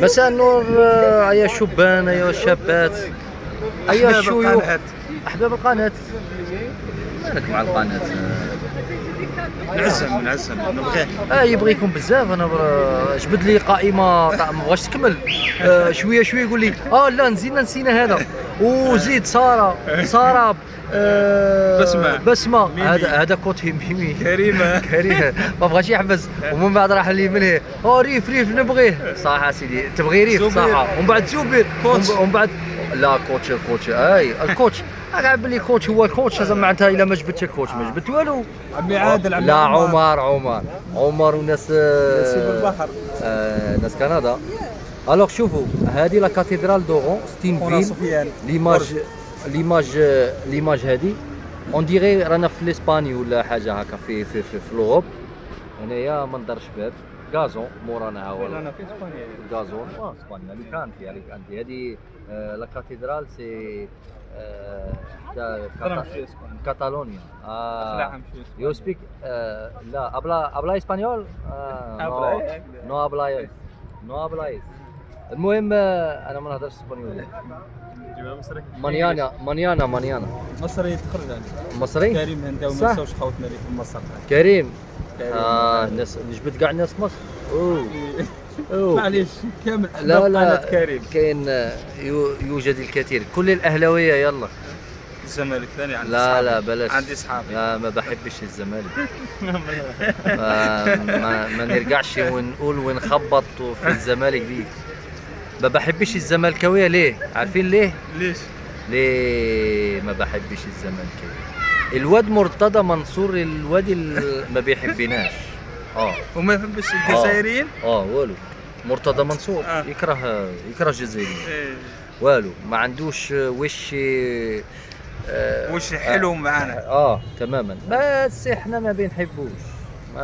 مساء النور يا شبان يا شابات يا شيوخ احباب القناه. مالك مع القناه؟ نعزم نبغيه. يبغيكم بزاف. انا جبد لي قائمه ما بغاش تكمل. شويه يقول لي لا نسينا هذا وزيد ساره بسمه هذا كوتي ميمي كريمه ما بغاش يحبس. ومن بعد راح لي من هي ريف نبغيه صح سيدي. تبغي ريف صح. ومن بعد زوبير ومن بعد لا كوتش الكوتش قاعد بلي كوتش هو الكوتش. لازم معناتها الا ما جبتش الكوتش ما جبت والو. عمي عادل لا عمر وناس البحر ناس كندا. الوغ شوفوا هذه لا كاتدرال دورون ستينفيل. ليماج هذه اون ديغي رانا في الاسباني ولا حاجه هكا في الاوروب. هنايا منظر شباب غازون مورانا. ولا انا في اسبانيا غازون اسبانيا اللي هذه لا كاتدرال سي كاتالونيا. يو سبيك لا ابلا اسبانيول. نو ابلايز. المهم انا ما نهضرش اسبانيول. مانيانا مصري تخرج عليه. مصري كريم هنداوي ما نساوش خوتنا اللي في مصر. كريم الناس نجبد كاع الناس مصر. معليش كامل. لا كريم كاين يوجد الكثير. كل الاهلاويه يلا. الزمالك ثاني عندي لا بلاش. عندي صحابي. لا ما بحبش الزمالك. ما نرجعش ونقول ونخبط في الزمالك دي. ما بحبش الزمالكاويه. ليه؟ عارفين ليه؟ ليه ما بحبش الزمالكاويه؟ الواد مرتضى منصور الواد ما بيحبناش. وما يحبش الجزائريين. والو مرتضى منصور يكره الجزائريين. والو ما عندوش وش حلو معانا. تماما. بس احنا ما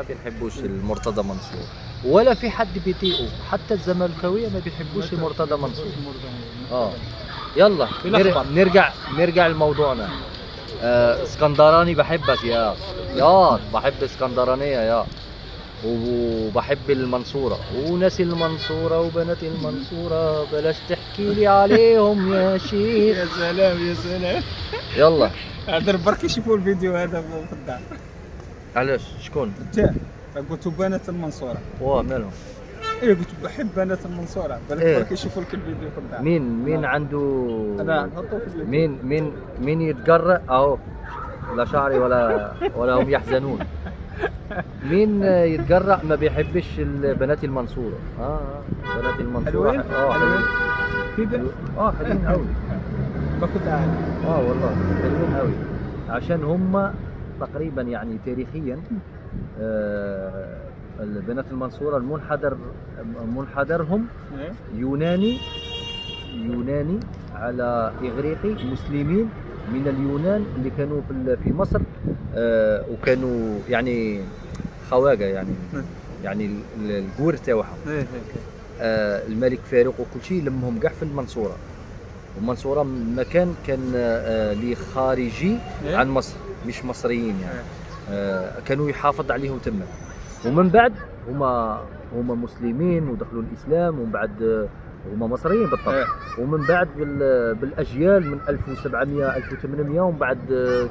بنحبوش المرتضى منصور ولا في حد بيطيقه. حتى الزمالكاويه ما بيحبوش المرتضى منصور. يلا نرجع لموضوعنا. اسكندراني بحبك يا بحب اسكندرانيه يا. وبحب المنصورة وناس المنصورة وبنات المنصورة. بلاش تحكي لي عليهم يا شيخ. يا سلام يلا هذا برك يشوفوا الفيديو هذا في الدار. علاش شكون؟ انت قلت بنات المنصورة. مالهم؟ قلت بحب بنات المنصورة. برك يشوفوا لك الفيديو في الدار. مين عنده؟ انا نحطه في الفيديو. مين يتقرأ لا شعري ولا هم يحزنون. مين يتجرأ ما بيحبش بنات المنصورة؟ بنات المنصورة حلوين كده. حلوين قوي. ما كنت عارف. والله حلوين قوي عشان هم تقريبا يعني تاريخيا البنات المنصورة منحدرهم يوناني على إغريقي مسلمين من اليونان اللي كانوا في مصر. وكانوا يعني خواجه يعني الجور تاعهم. الملك فاروق وكل شيء لمهم كاع في المنصوره. والمنصوره مكان كان لخارجي عن مصر مش مصريين كانوا يحافظ عليهم تما. ومن بعد هما مسلمين ودخلوا الاسلام. ومن بعد هما مصريين بالطبع. ومن بعد بالاجيال من 1700 1800 ومن بعد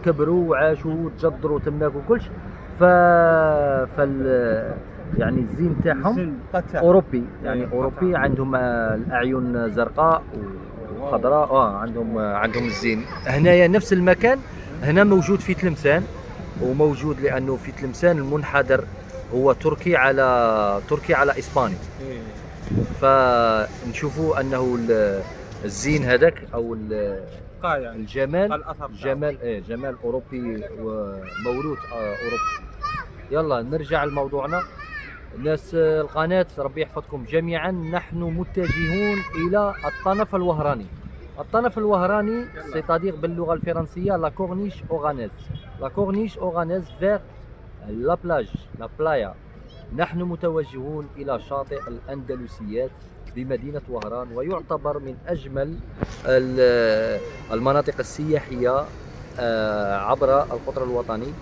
كبروا وعاشوا وتجدروا تماك وكلش. يعني الزين تاعهم اوروبي اوروبي. عندهم الاعين زرقاء وخضراء. عندهم الزين. هنايا نفس المكان هنا موجود في تلمسان. وموجود لانه في تلمسان المنحدر هو تركي على اسباني. فنشوفوا انه الزين هذاك او الجمال جمال اوروبي وموروث اوروبي. يلا نرجع لموضوعنا. ناس القناة ربي يحفظكم جميعا. نحن متجهون الى الطنف الوهراني. الطنف الوهراني سيتادير باللغة الفرنسية لا كورنيش اوغانيز فير لا بلايا. نحن متوجهون إلى شاطئ الأندلسيات بمدينة وهران. ويعتبر من أجمل المناطق السياحية عبر القطر الوطني.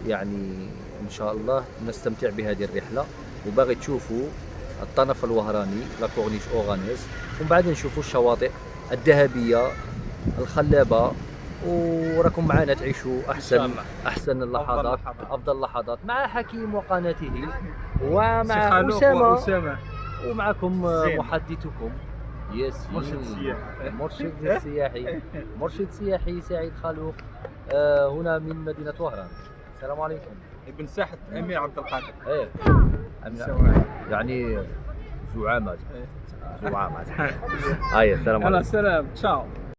يعني إن شاء الله نستمتع بهذه الرحلة. وباغي تشوفوا الطرف الوهراني لا كورنيش اورانيس، ومن بعد نشوفوا الشواطئ الذهبيه الخلابه، وراكم معنا تعيشوا احسن اللحظات، افضل اللحظات مع حكيم وقناته ومع اسامه ومعكم محدثكم ياسين مرشد سياحي سعيد خالوق هنا من مدينة وهران. السلام عليكم. ابن ساحة أمير عبد القادر. ايه يعني زعامات. هاي السلام عليكم. السلام تشاو.